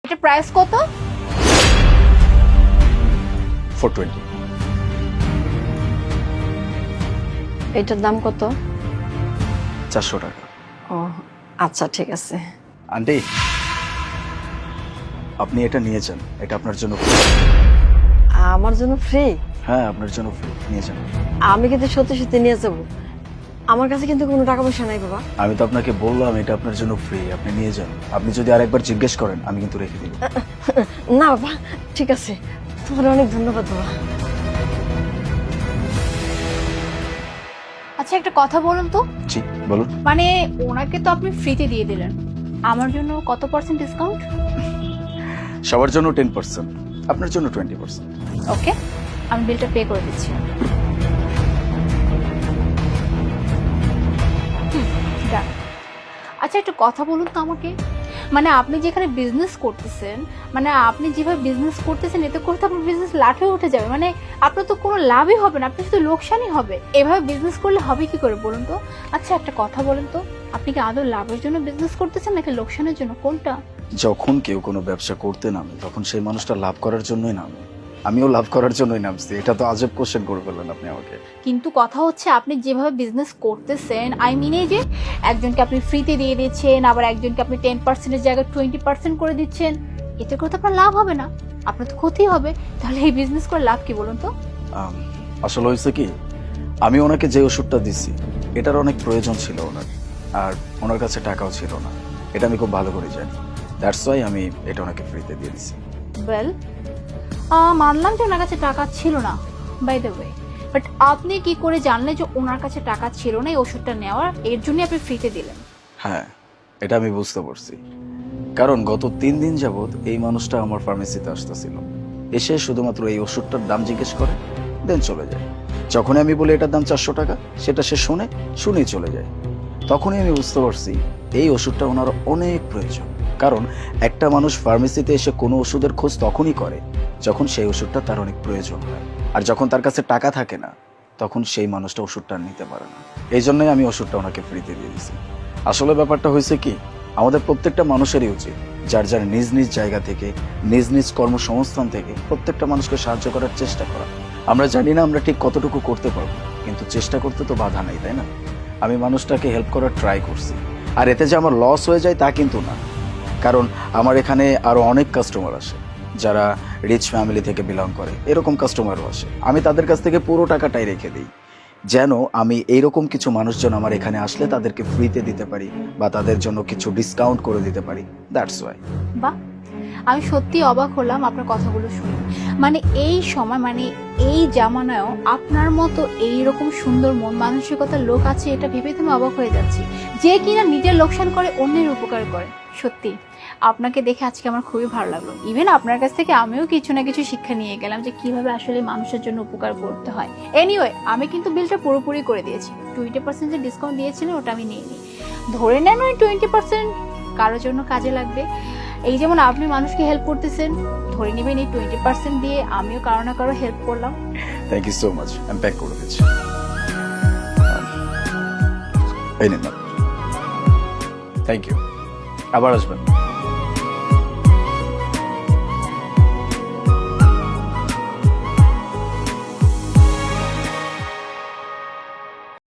এটা প্রাইস কত? 420। এটার দাম কত? 400 টাকা। ও আচ্ছা ঠিক আছে। আন্টি, আপনি এটা নিয়ে যান, এটা আপনার জন্য আমার জন্য ফ্রি? হ্যাঁ, আপনার জন্য ফ্রি, নিয়ে যান। আমি কিন্তু সত্যি সত্যি নিয়ে যাব। আমার কাছে কিন্তু কোনো টাকা পয়সা নাই বাবা। আমি তো আপনাকে বললাম এটা আপনার জন্য ফ্রি, আপনি নিয়ে যান। আপনি যদি আরেকবার জিজ্ঞেস করেন আমি কিন্তু রেখে দিব। না বাবা ঠিক আছে, তোমার অনেক ধন্যবাদ বাবা। আচ্ছা একটা কথা বলুন তো, জি বলুন। মানে ওনাকে তো আপনি ফ্রিতে দিয়ে দিলেন, আমার জন্য কত পার্সেন্ট ডিসকাউন্ট? সবার জন্য 10%, আপনার জন্য 20%। ওকে, আমি বিলটা পে করে দিচ্ছি। Done. আচ্ছা একটা কথা বলুন তো আমাকে, মানে আপনি যেখানে বিজনেস করতেছেন, মানে আপনি যেভাবে বিজনেস করতেছেন এতে করে তো আপনার বিজনেস লাঠে উঠে যাবে, মানে আপনার তো কোনো লাভই হবে না, আপনার শুধু লোকসানই হবে। এভাবে বিজনেস করলে হবে কি করে বলুন তো? আচ্ছা একটা কথা বলুন তো, আপনি কি আদৌ লাভের জন্য বিজনেস করতেছেন নাকি লোকসানের জন্য, কোনটা? যখন কেউ কোনো ব্যবসা করতে নামে তখন সেই মানুষটা লাভ করার জন্যই নামে। আমিও লাভ করার জন্যই নামছি। এটা তো আজব কোশ্চেন করে ফেললেন আপনি আমাকে। কিন্তু কথা হচ্ছে আপনি যেভাবে বিজনেস করতেছেন, আই মিন এই যে একজনকে আপনি ফ্রিতে দিয়ে দিচ্ছেন, আবার একজনকে আপনি 10%-এর জায়গায় 20% করে দিচ্ছেন, এতে করে তো আপনার লাভ হবে না, আপনার তো ক্ষতি হবে। তাহলে এই বিজনেস করে লাভ কি বলুন তো? আসলে হয়েছে কি, আমি ওনাকে যে ওষুধটা দিছি এটার অনেক প্রয়োজন ছিল ওনার, আর ওনার কাছে টাকাও ছিল না, এটা আমি খুব ভালো করে জানি। দ্যাটস ওয়াই আমি এটা ওনাকে ফ্রিতে দিয়ে দিছি। ওয়েল, মানলাম যে ওনার কাছে টাকা ছিল না, বাই দ্য ওয়ে, বাট আপনি কি করে জানলেন যে ওনার কাছে টাকা ছিল না এই ওষুধটা নেওয়ার, এর জন্য আপনি ফ্রিতে দিলেন? হ্যাঁ, এটা আমি বুঝতে পারছি, কারণ গত 3 দিন যাবৎ এই মানুষটা আমার ফার্মেসিতে আসতেছিল, এসে শুধুমাত্র এই ওষুধটার দাম জিজ্ঞেস করে দেন চলে যায়। যখনই আমি বলি এটার দাম 400 টাকা, সেটা সে শুনেই চলে যায়। তখনই আমি বুঝতে পারছি এই ওষুধটা ওনার অনেক প্রয়োজন, কারণ একটা মানুষ ফার্মেসিতে এসে কোনো ওষুধের খোঁজ তখনই করে যখন সেই ওষুধটা তার অনেক প্রয়োজন হয়, আর যখন তার কাছে টাকা থাকে না তখন সেই মানুষটা ওষুধটা আর নিতে পারে না। এই জন্যই আমি ওষুধটা ওনাকে ফ্রিতে দিয়ে দিয়েছি। আসলে ব্যাপারটা হয়েছে কি, আমাদের প্রত্যেকটা মানুষেরই উচিত যার যার নিজ নিজ জায়গা থেকে, নিজ নিজ কর্মসংস্থান থেকে প্রত্যেকটা মানুষকে সাহায্য করার চেষ্টা করা। আমরা জানি না আমরা ঠিক কতটুকু করতে পারবো, কিন্তু চেষ্টা করতে তো বাধা নেই, তাই না? আমি মানুষটাকে হেল্প করার ট্রাই করছি, আর এতে যে আমার লস হয়ে যায় তা কিন্তু না, কারণ আমার এখানে আরো অনেক কাস্টমার আসে যারা রিচ ফ্যামিলি থেকে বিলং করে, এরকম কাস্টমারও আসে। আমি তাদের কাছ থেকে পুরো টাকাটাই রেখে দিই, যেন আমি এইরকম কিছু মানুষজন আমার এখানে আসলে তাদেরকে ফ্রিতে দিতে পারি বা তাদের জন্য কিছু ডিসকাউন্ট করে দিতে পারি। That's why. বাহ, আমি সত্যি অবাক হলাম আপনার কথাগুলো শুনে। মানে এই সময়, মানে এই জামানায়ও আপনার মতো এইরকম সুন্দর মন মানসিকতার লোক আছে, এটা ভেবে তুমি অবাক হয়ে যাচ্ছি, যে কিনা নিজের লোকসান করে অন্যের উপকার করে। সত্যি আপনাকে দেখে আজকে আমার খুবই ভালো লাগলো। ইভেন আপনার কাছ থেকে আমিও কিছু না কিছু শিক্ষা নিয়ে গেলাম যে কিভাবে আসলে মানুষের জন্য উপকার করতে হয়। এনিওয়ে, আমি কিন্তু বিলটা পুরোপুরি করে দিয়েছি। 20% যে ডিসকাউন্ট দিয়েছিলেন ওটা আমি নিইনি। ধরে নেন ওই 20% কারোর জন্য কাজে লাগবে। এই যেমন আপনি মানুষকে হেল্প করতেছেন, ধরে নেবেন এই 20% দিয়ে আমিও কারো না কারো হেল্প করলাম। থ্যাংক ইউ সো মাচ, আমি প্যাক করে দিচ্ছি। এই নিন। থ্যাংক ইউ, আবার আসবেন।